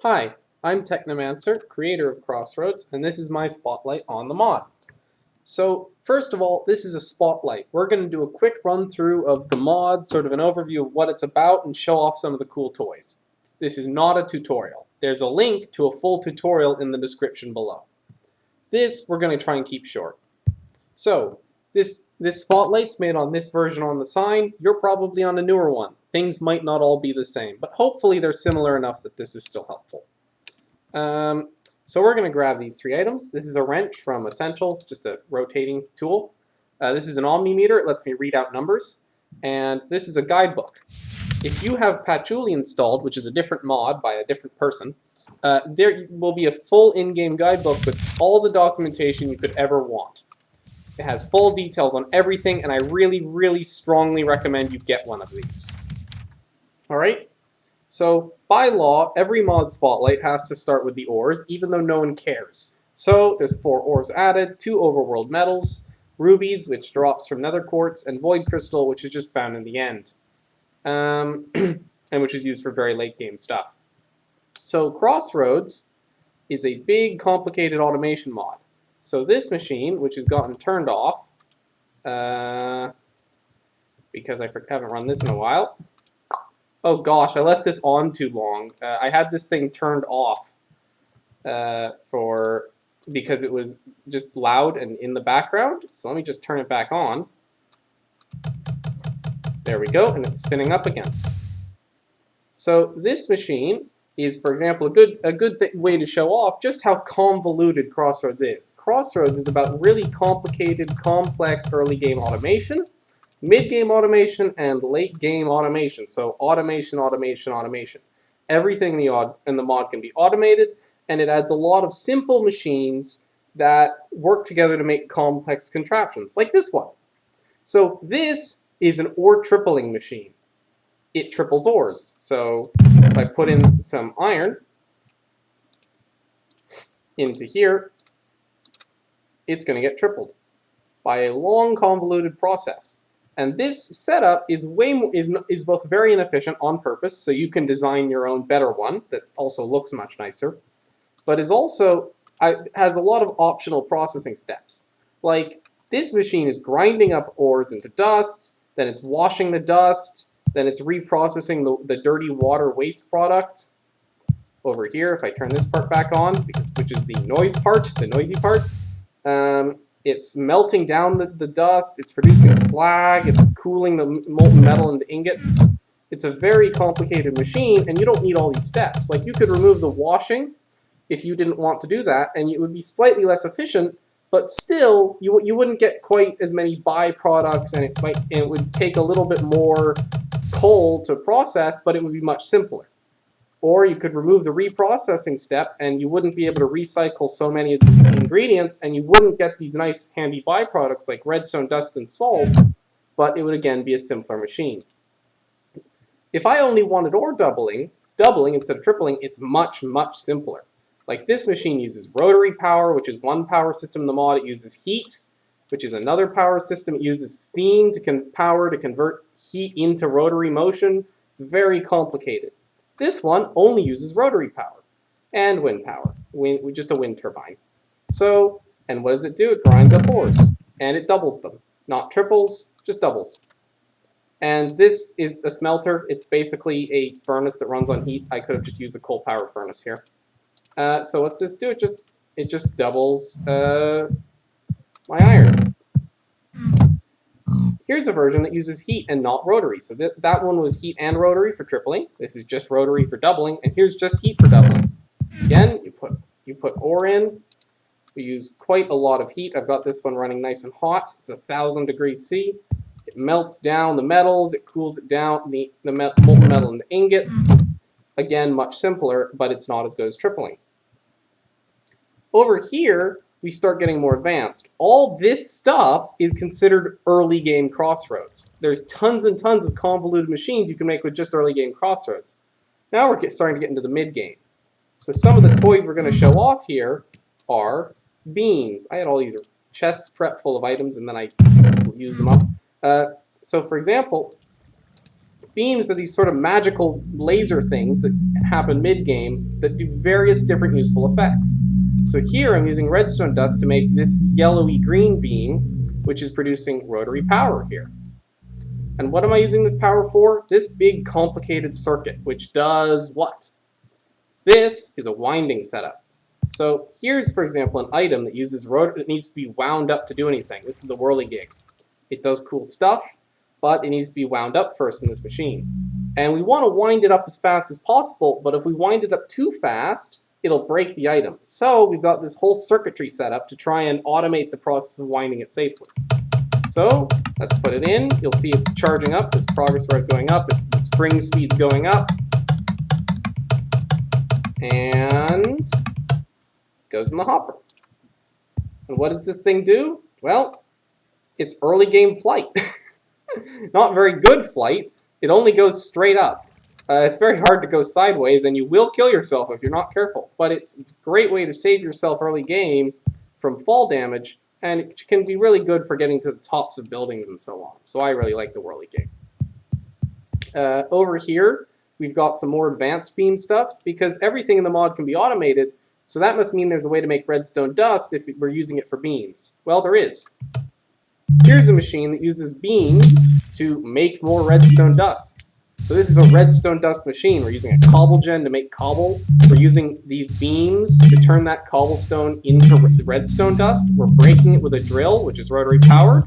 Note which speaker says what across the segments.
Speaker 1: Hi, I'm Technomancer, creator of Crossroads, and this is my spotlight on the mod. So, first of all, this is a spotlight. We're going to do a quick run through of the mod, sort of an overview of what it's about, and show off some of the cool toys. This is not a tutorial. There's a link to a full tutorial in the description below. This we're going to try and keep short. So, this spotlight's made on this version on the sign. You're probably on a newer one. Things might not all be the same, but hopefully they're similar enough that this is still helpful. So we're going to grab these three items. This is a wrench from Essentials, just a rotating tool. This is an Omnimeter. It lets me read out numbers. And this is a guidebook. If you have Patchouli installed, which is a different mod by a different person, there will be a full in-game guidebook with all the documentation you could ever want. It has full details on everything, and I really, really strongly recommend you get one of these. Alright? So, by law, every mod spotlight has to start with the ores, even though no one cares. So, there's 4 ores added, 2 overworld metals, rubies, which drops from nether quartz, and void crystal, which is just found in the end. And which is used for very late game stuff. So, Crossroads is a big, complicated automation mod. So this machine, which has gotten turned off, because I haven't run this in a while. Oh gosh, I left this on too long. I had this thing turned off because it was just loud and in the background. So let me just turn it back on. There we go, and it's spinning up again. So this machine is, for example, a good way to show off just how convoluted Crossroads is. Crossroads is about really complicated, complex early game automation, mid-game automation, and late-game automation. So automation, automation, automation. Everything in the mod can be automated, and it adds a lot of simple machines that work together to make complex contraptions, like this one. So this is an ore tripling machine. It triples ores. So if I put in some iron into here, it's going to get tripled by a long, convoluted process. And this setup is both very inefficient on purpose, so you can design your own better one that also looks much nicer, but is also has a lot of optional processing steps. Like, this machine is grinding up ores into dust, then it's washing the dust, then it's reprocessing the dirty water waste product. Over here, if I turn this part back on, which is the noisy part, it's melting down the dust, it's producing slag, it's cooling the molten metal into ingots. It's a very complicated machine, and you don't need all these steps. Like, you could remove the washing if you didn't want to do that, and it would be slightly less efficient, but still, you wouldn't get quite as many byproducts, and it would take a little bit more coal to process, but it would be much simpler. Or you could remove the reprocessing step, and you wouldn't be able to recycle so many of the ingredients, and you wouldn't get these nice handy byproducts like redstone, dust, and salt, but it would again be a simpler machine. If I only wanted ore doubling instead of tripling, it's much, much simpler. Like, this machine uses rotary power, which is one power system in the mod. It uses heat, which is another power system. It uses steam to convert heat into rotary motion. It's very complicated. This one only uses rotary power and wind power, just a wind turbine. So, and what does it do? It grinds up ores, and it doubles them. Not triples, just doubles. And this is a smelter. It's basically a furnace that runs on heat. I could have just used a coal power furnace here. So what's this do? It just doubles my iron. Here's a version that uses heat and not rotary. So that one was heat and rotary for tripling. This is just rotary for doubling, and here's just heat for doubling. Again, you put ore in. We use quite a lot of heat. I've got this one running nice and hot. It's 1,000 degrees C. It melts down the metals. It cools it down, the molten metal into ingots. Again, much simpler, but it's not as good as tripling. Over here, we start getting more advanced. All this stuff is considered early game Crossroads. There's tons and tons of convoluted machines you can make with just early game Crossroads. Now we're starting to get into the mid game. So some of the toys we're going to show off here are beams. I had all these chests prepped full of items, and then I use them up. So for example, Beams are these sort of magical laser things that happen mid-game that do various different useful effects. So here I'm using redstone dust to make this yellowy-green beam, which is producing rotary power here. And what am I using this power for? This big complicated circuit, which does what? This is a winding setup. So here's, for example, an item that uses that needs to be wound up to do anything. This is the whirligig. It does cool stuff, but it needs to be wound up first in this machine. And we want to wind it up as fast as possible, but if we wind it up too fast, it'll break the item. So we've got this whole circuitry set up to try and automate the process of winding it safely. So let's put it in. You'll see it's charging up. This progress bar is going up. The spring speed's going up. And goes in the hopper. And what does this thing do? Well, it's early game flight. Not very good flight. It only goes straight up. It's very hard to go sideways, and you will kill yourself if you're not careful. But it's a great way to save yourself early game from fall damage, and it can be really good for getting to the tops of buildings and so on. So I really like the whirligig. Over here, we've got some more advanced beam stuff, because everything in the mod can be automated, so that must mean there's a way to make redstone dust if we're using it for beams. Well, there is. Here's a machine that uses beams to make more redstone dust. So this is a redstone dust machine. We're using a cobble gen to make cobble. We're using these beams to turn that cobblestone into redstone dust. We're breaking it with a drill, which is rotary power.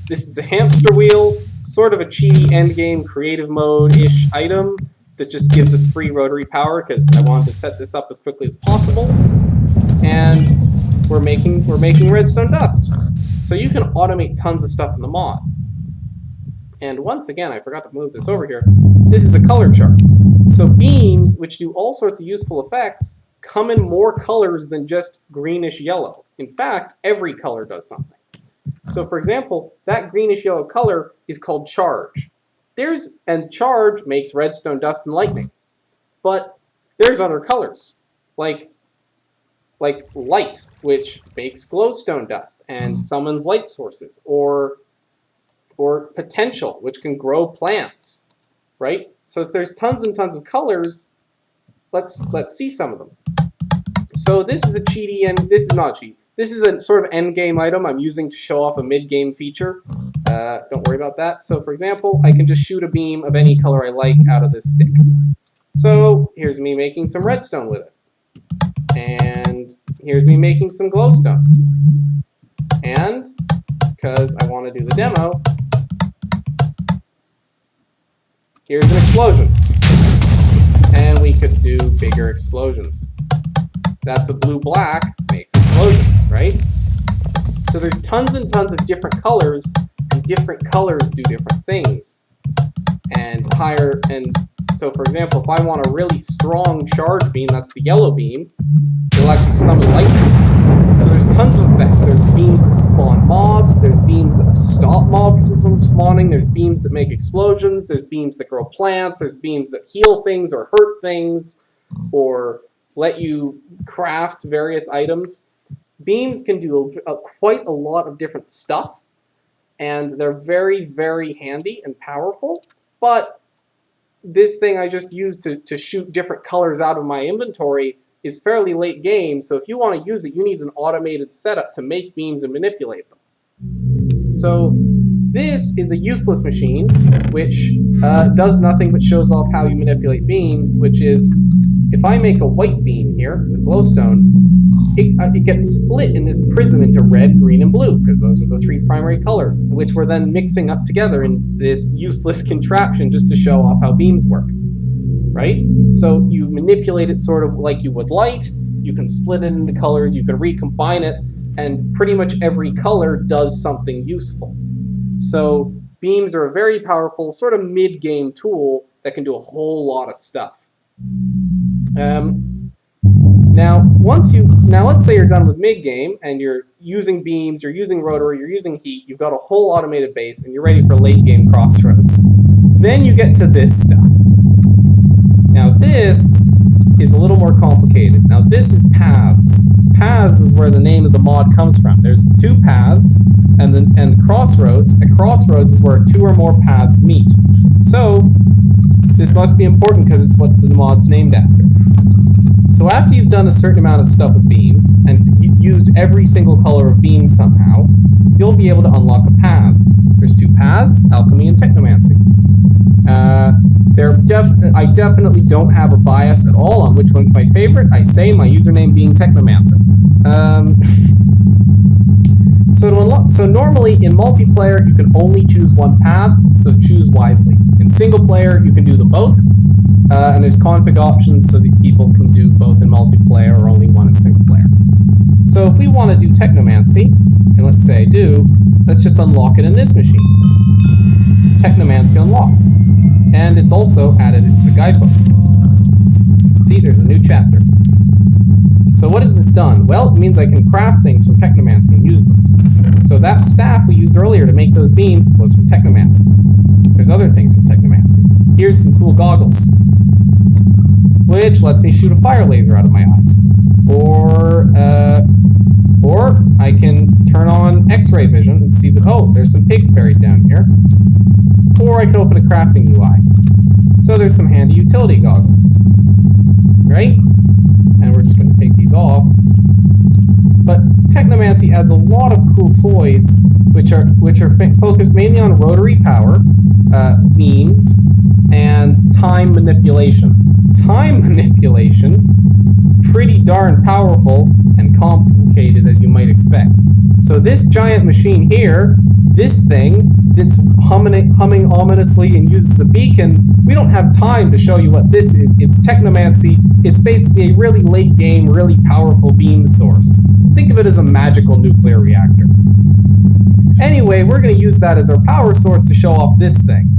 Speaker 1: This is a hamster wheel, sort of a cheaty endgame creative mode-ish item that just gives us free rotary power because I wanted to set this up as quickly as possible. And we're making redstone dust. So you can automate tons of stuff in the mod. And once again, I forgot to move this over here. This is a color chart. So beams, which do all sorts of useful effects, come in more colors than just greenish yellow. In fact, every color does something. So for example, that greenish yellow color is called charge. And charge makes redstone dust and lightning. But there's other colors, like light, which makes glowstone dust and summons light sources, or potential, which can grow plants, right? So if there's tons and tons of colors, let's see some of them. So this is a cheaty, and this is not cheat. This is a sort of endgame item I'm using to show off a mid-game feature. Don't worry about that. So for example, I can just shoot a beam of any color I like out of this stick. So here's me making some redstone with it. And here's me making some glowstone. And, because I want to do the demo, here's an explosion. And we could do bigger explosions. That's a blue-black, makes explosions, right? So there's tons and tons of different colors, and different colors do different things. And so for example, if I want a really strong charge beam, that's the yellow beam, it'll actually summon lightning. So there's tons of effects. There's beams that spawn mobs, there's beams that stop mobs from spawning, there's beams that make explosions, there's beams that grow plants, there's beams that heal things or hurt things, or let you craft various items. Beams can do quite a lot of different stuff, and they're very, very handy and powerful, but this thing I just used to shoot different colors out of my inventory is fairly late game, so if you want to use it, you need an automated setup to make beams and manipulate them. So this is a useless machine, which does nothing but shows off how you manipulate beams, which is, if I make a white beam here with glowstone, it gets split in this prism into red, green, and blue, because those are the three primary colors, which we're then mixing up together in this useless contraption just to show off how beams work, right? So you manipulate it sort of like you would light, you can split it into colors, you can recombine it, and pretty much every color does something useful. So beams are a very powerful sort of mid-game tool that can do a whole lot of stuff. Now let's say you're done with mid-game and you're using beams, you're using rotary, you're using heat, you've got a whole automated base, and you're ready for late-game crossroads. Then you get to this stuff. Now this is a little more complicated. Now this is paths. Paths is where the name of the mod comes from. There's two paths. and crossroads. At crossroads is where 2 or more paths meet. So this must be important because it's what the mod's named after. So after you've done a certain amount of stuff with beams, and used every single color of beam somehow, you'll be able to unlock a path. There's 2 paths, alchemy and technomancy. I definitely don't have a bias at all on which one's my favorite. I say my username being Technomancer. So normally in multiplayer you can only choose one path, so choose wisely. In single player you can do them both, and there's config options so that people can do both in multiplayer or only one in single player. So if we want to do Technomancy, and let's say let's just unlock it in this machine. Technomancy unlocked. And it's also added into the guidebook. See, there's a new chapter. So what has this done? Well, it means I can craft things from Technomancy and use them. So that staff we used earlier to make those beams was from Technomancy. There's other things from Technomancy. Here's some cool goggles, which lets me shoot a fire laser out of my eyes. Or I can turn on X-ray vision and see that, oh, there's some pigs buried down here. Or I can open a crafting UI. So there's some handy utility goggles, right? And we're just going to take these off. But Technomancy adds a lot of cool toys, which are focused mainly on rotary power, beams, and time manipulation. Time manipulation is pretty darn powerful and complicated, as you might expect. So this giant machine here, this thing that's humming ominously and uses a beacon, we don't have time to show you what this is. It's Technomancy. It's basically a really late game, really powerful beam source. Think of it as a magical nuclear reactor. Anyway, we're going to use that as our power source to show off this thing.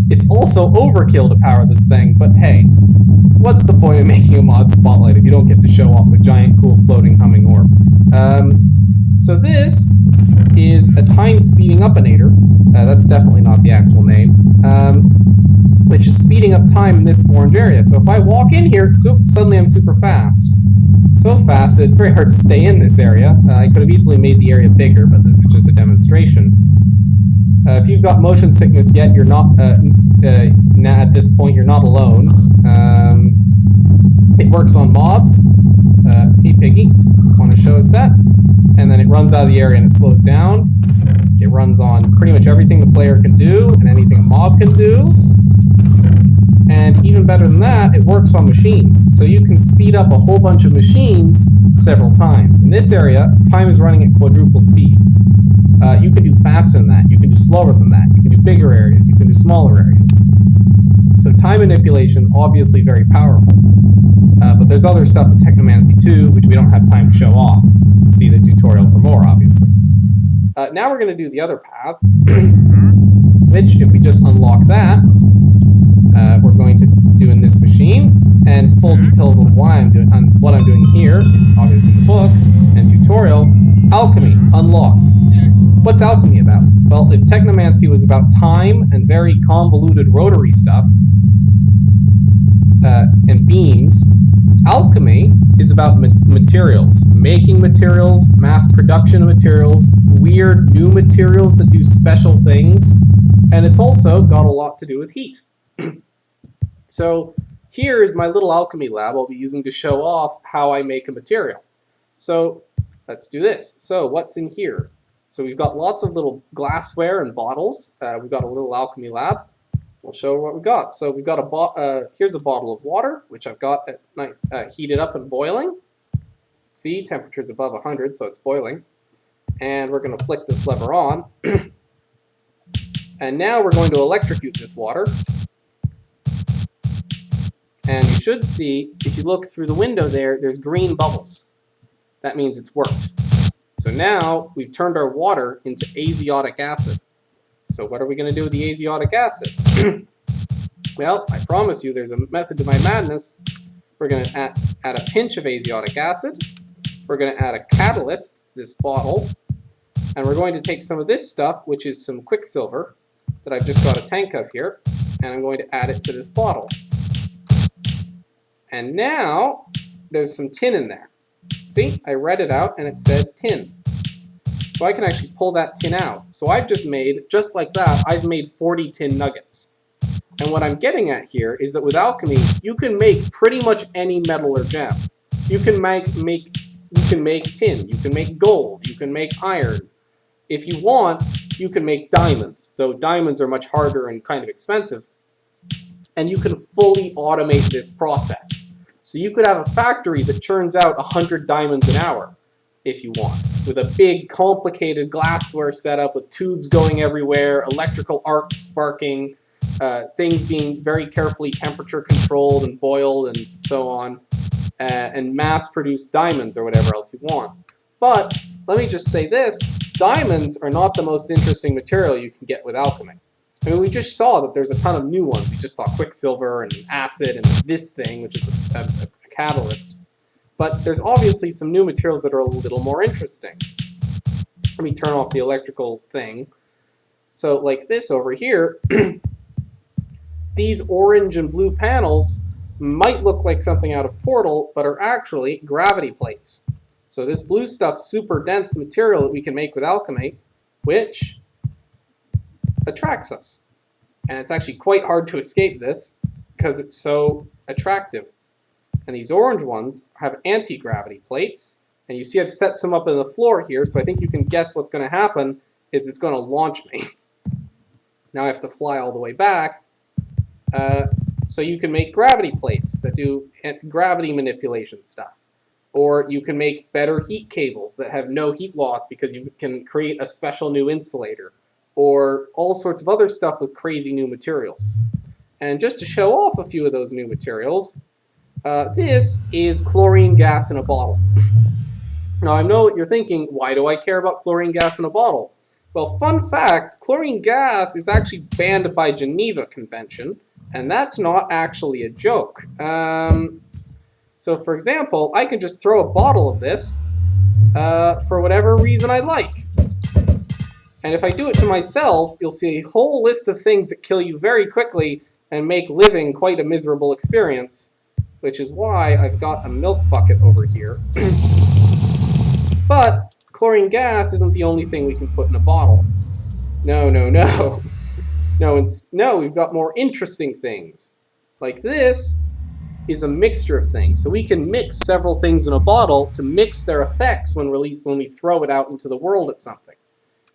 Speaker 1: It's also overkill to power this thing, but hey, what's the point of making a mod spotlight if you don't get to show off a giant, cool, floating, humming orb? So this is a time speeding upinator. That's definitely not the actual name, which is speeding up time in this orange area. So if I walk in here, suddenly I'm super fast. So fast that it's very hard to stay in this area. I could have easily made the area bigger, but this is just a demonstration. If you've got motion sickness yet, you're not, at this point, you're not alone. It works on mobs. Hey Piggy, want to show us that? And then it runs out of the area and it slows down. It runs on pretty much everything the player can do and anything a mob can do. And even better than that, it works on machines. So you can speed up a whole bunch of machines several times. In this area, time is running at quadruple speed. You can do faster than that, you can do slower than that, you can do bigger areas, you can do smaller areas. So time manipulation, obviously very powerful. But there's other stuff in Technomancy too, which we don't have time to show off. See the tutorial for more, obviously. Now we're going to do the other path, which, if we just unlock that, we're going to do in this machine. And full details on what I'm doing here is obviously in the book and tutorial. Alchemy unlocked. What's alchemy about? Well, if Technomancy was about time and very convoluted rotary stuff and beams, alchemy is about materials, making materials, mass production of materials, weird new materials that do special things, and it's also got a lot to do with heat. So here is my little alchemy lab I'll be using to show off how I make a material. So let's do this. So what's in here? So we've got lots of little glassware and bottles. We've got a little alchemy lab. We'll show what we got. So we've got here's a bottle of water, which I've got heated up and boiling. See, temperature's above 100, so it's boiling. And we're going to flick this lever on. And now we're going to electrocute this water. And you should see, if you look through the window there, there's green bubbles. That means it's worked. So now we've turned our water into azotic acid. So what are we going to do with the azotic acid? Well, I promise you there's a method to my madness. We're going to add a pinch of azotic acid. We're going to add a catalyst to this bottle. And we're going to take some of this stuff, which is some quicksilver, that I've just got a tank of here, and I'm going to add it to this bottle. And now there's some tin in there. See, I read it out and it said tin. So I can actually pull that tin out. So I've just made, just like that, I've made 40 tin nuggets. And what I'm getting at here is that with alchemy, you can make pretty much any metal or gem. You can make tin, you can make gold, you can make iron. If you want, you can make diamonds, though diamonds are much harder and kind of expensive. And you can fully automate this process. So you could have a factory that churns out 100 diamonds an hour, if you want, with a big, complicated glassware setup with tubes going everywhere, electrical arcs sparking, things being very carefully temperature controlled and boiled and so on, and mass-produced diamonds or whatever else you want. But let me just say this, diamonds are not the most interesting material you can get with alchemy. I mean, we just saw that there's a ton of new ones. We just saw quicksilver and acid and this thing, which is a catalyst. But there's obviously some new materials that are a little more interesting. Let me turn off the electrical thing. So like this over here, these orange and blue panels might look like something out of Portal, but are actually gravity plates. So this blue stuff's super dense material that we can make with alchemy, which attracts us. And it's actually quite hard to escape this because it's so attractive. And these orange ones have anti-gravity plates. And you see I've set some up in the floor here, so I think you can guess what's going to happen is it's going to launch me. Now I have to fly all the way back. So you can make gravity plates that do gravity manipulation stuff. Or you can make better heat cables that have no heat loss because you can create a special new insulator. Or all sorts of other stuff with crazy new materials. And just to show off a few of those new materials, this is chlorine gas in a bottle. Now I know what you're thinking, why do I care about chlorine gas in a bottle? Well, fun fact, chlorine gas is actually banned by Geneva Convention, and that's not actually a joke. So for example, I can just throw a bottle of this for whatever reason I like. And if I do it to myself, you'll see a whole list of things that kill you very quickly and make living quite a miserable experience, which is why I've got a milk bucket over here. But chlorine gas isn't the only thing we can put in a bottle. No, no, no. No, we've got more interesting things. Like this is a mixture of things. So we can mix several things in a bottle to mix their effects when we throw it out into the world at something.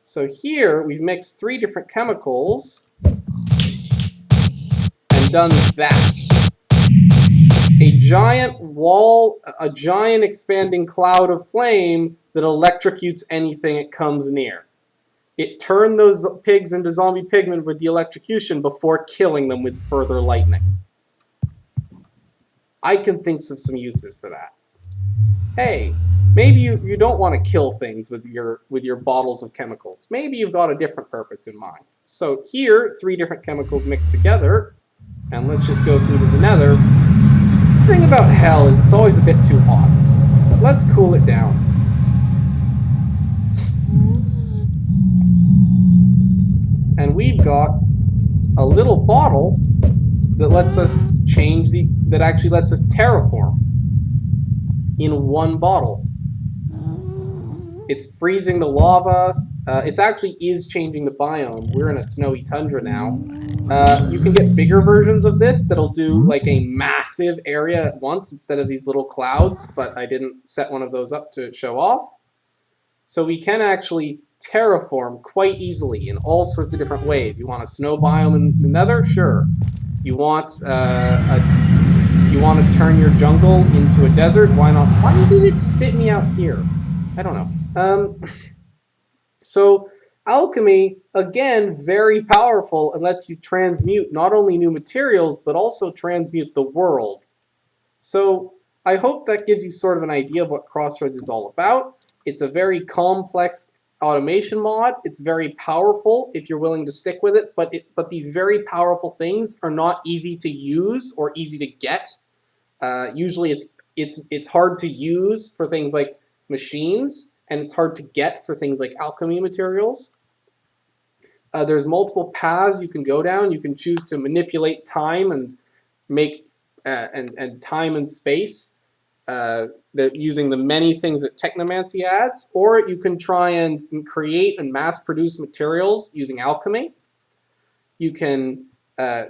Speaker 1: So here we've mixed 3 different chemicals and done that. A giant expanding cloud of flame that electrocutes anything it comes near. It turned those pigs into zombie pigmen with the electrocution before killing them with further lightning. I can think of some uses for that. Hey, maybe you don't want to kill things with your bottles of chemicals. Maybe you've got a different purpose in mind. So here, 3 different chemicals mixed together, and let's just go through to the nether. The thing about hell is it's always a bit too hot. Let's cool it down. And we've got a little bottle that lets us that actually lets us terraform in one bottle. It's freezing the lava. It actually is changing the biome. We're in a snowy tundra now. You can get bigger versions of this that'll do like a massive area at once instead of these little clouds, but I didn't set one of those up to show off. So we can actually terraform quite easily in all sorts of different ways. You want a snow biome in the nether? Sure. You want to turn your jungle into a desert? Why not? Why did it spit me out here? I don't know. So alchemy, again, very powerful and lets you transmute not only new materials, but also transmute the world. So I hope that gives you sort of an idea of what Crossroads is all about. It's a very complex automation mod. It's very powerful if you're willing to stick with it, but these very powerful things are not easy to use or easy to get. Usually it's hard to use for things like machines, and it's hard to get for things like alchemy materials. There's multiple paths you can go down. You can choose to manipulate time and make and time and space using the many things that technomancy adds, or you can try and create and mass produce materials using alchemy. You can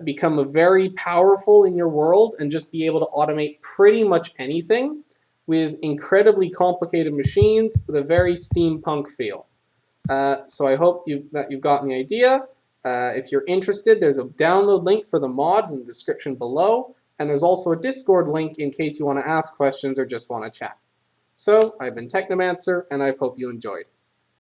Speaker 1: become very powerful in your world and just be able to automate pretty much anything with incredibly complicated machines with a very steampunk feel. So I hope that you've gotten the idea. If you're interested, there's a download link for the mod in the description below, and there's also a Discord link in case you want to ask questions or just want to chat. So, I've been Technomancer, and I hope you enjoyed.